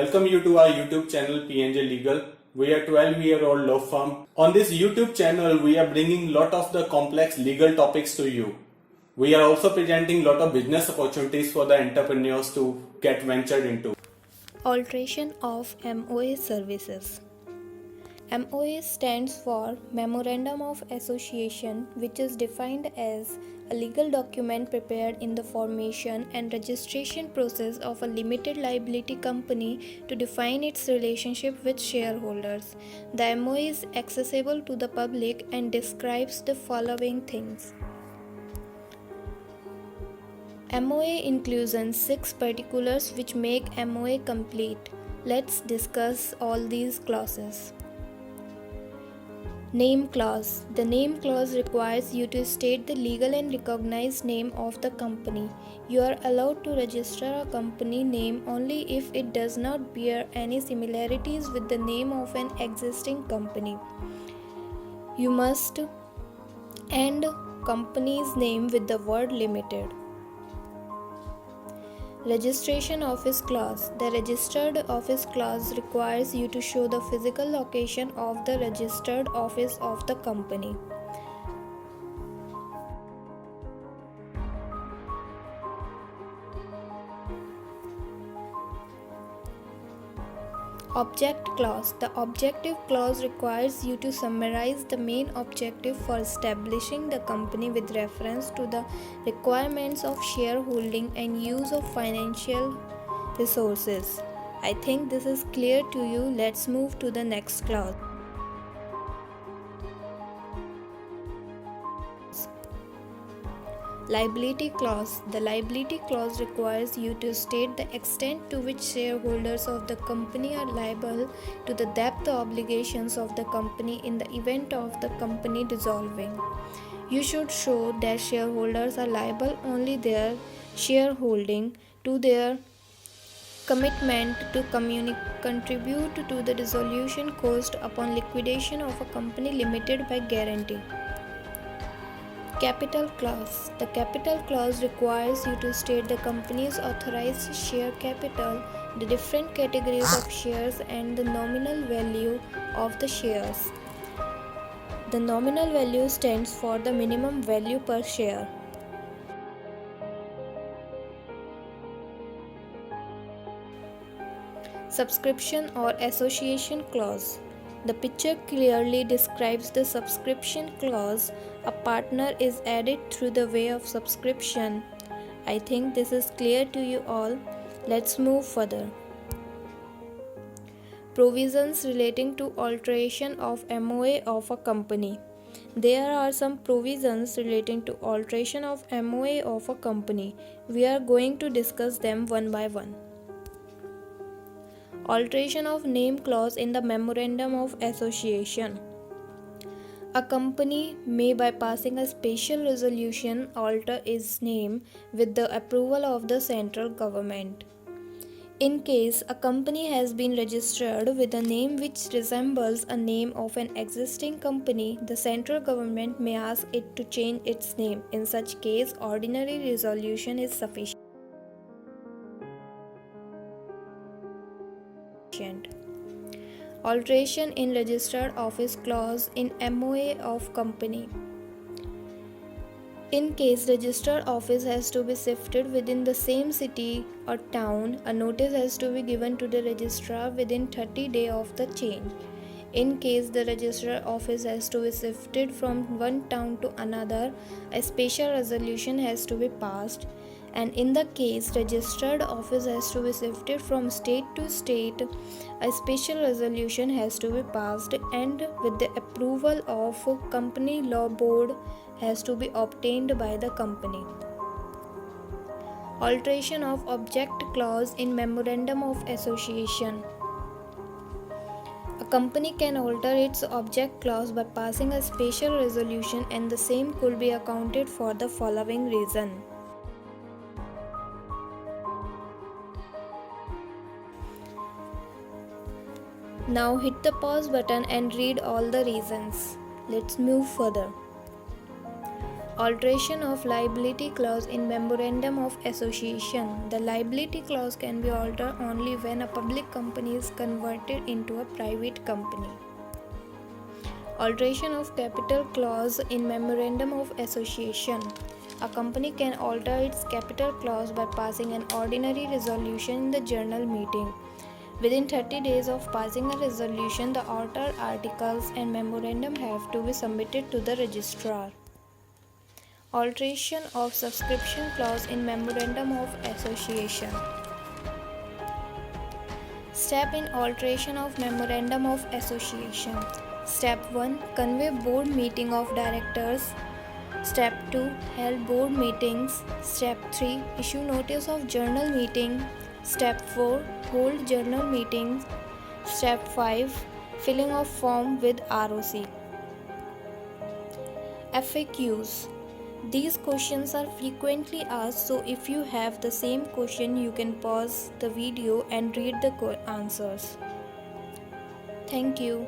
Welcome you to our YouTube channel PNJ Legal. We are 12-year-old law firm. On this YouTube channel, we are bringing lot of the complex legal topics to you. We are also presenting lot of business opportunities for the entrepreneurs to get ventured into. Alteration of MOA services. MOA stands for Memorandum of Association, which is defined as a legal document prepared in the formation and registration process of a limited liability company to define its relationship with shareholders. The MOA is accessible to the public and describes the following things. MOA inclusion 6 particulars which make MOA complete. Let's discuss all these clauses. Name clause. The name clause requires you to state the legal and recognized name of the company. You are allowed to register a company name only if it does not bear any similarities with the name of an existing company. You must end company's name with the word limited. Registration office clause. The registered office clause requires you to show the physical location of the registered office of the company. Object clause. The objective clause requires you to summarize the main objective for establishing the company with reference to the requirements of shareholding and use of financial resources. I think this is clear to you. Let's move to the next clause. Liability clause. The liability clause requires you to state the extent to which shareholders of the company are liable to the debt obligations of the company in the event of the company dissolving. You should show that shareholders are liable only their shareholding to their commitment to contribute to the dissolution cost upon liquidation of a company limited by guarantee. Capital clause. The capital clause requires you to state the company's authorized share capital, the different categories of shares, and the nominal value of the shares. The nominal value stands for the minimum value per share. Subscription or association clause. The picture clearly describes the subscription clause. A partner is added through the way of subscription. I think this is clear to you all. Let's move further. Provisions relating to alteration of MOA of a company. There are some provisions relating to alteration of MOA of a company. We are going to discuss them one by one. Alteration of name clause in the Memorandum of Association. A company may, by passing a special resolution, alter its name with the approval of the central government. In case a company has been registered with a name which resembles a name of an existing company, the central government may ask it to change its name. In such case, ordinary resolution is sufficient. Alteration in registered office clause in MOA of company. In case registered office has to be shifted within the same city or town, a notice has to be given to the registrar within 30 days of the change. In case the registered office has to be shifted from one town to another, a special resolution has to be passed. And in the case registered office has to be shifted from state to state, a special resolution has to be passed, and with the approval of company law board has to be obtained by the company. Alteration of object clause in Memorandum of Association. A company can alter its object clause by passing a special resolution, and the same could be accounted for the following reason. Now hit the pause button and read all the reasons. Let's move further. Alteration of liability clause in Memorandum of Association. The liability clause can be altered only when a public company is converted into a private company. Alteration of capital clause in Memorandum of Association. A company can alter its capital clause by passing an ordinary resolution in the general meeting. Within 30 days of passing a resolution, the altered articles and memorandum have to be submitted to the registrar. Alteration of subscription clause in Memorandum of Association. Step in alteration of Memorandum of Association. Step 1. Convey board meeting of directors. Step 2. Held board meetings. Step 3. Issue notice of journal meeting. Step 4. Hold journal meetings. Step 5. Filling of form with ROC. FAQs. These questions are frequently asked, so if you have the same question, you can pause the video and read the answers. Thank you.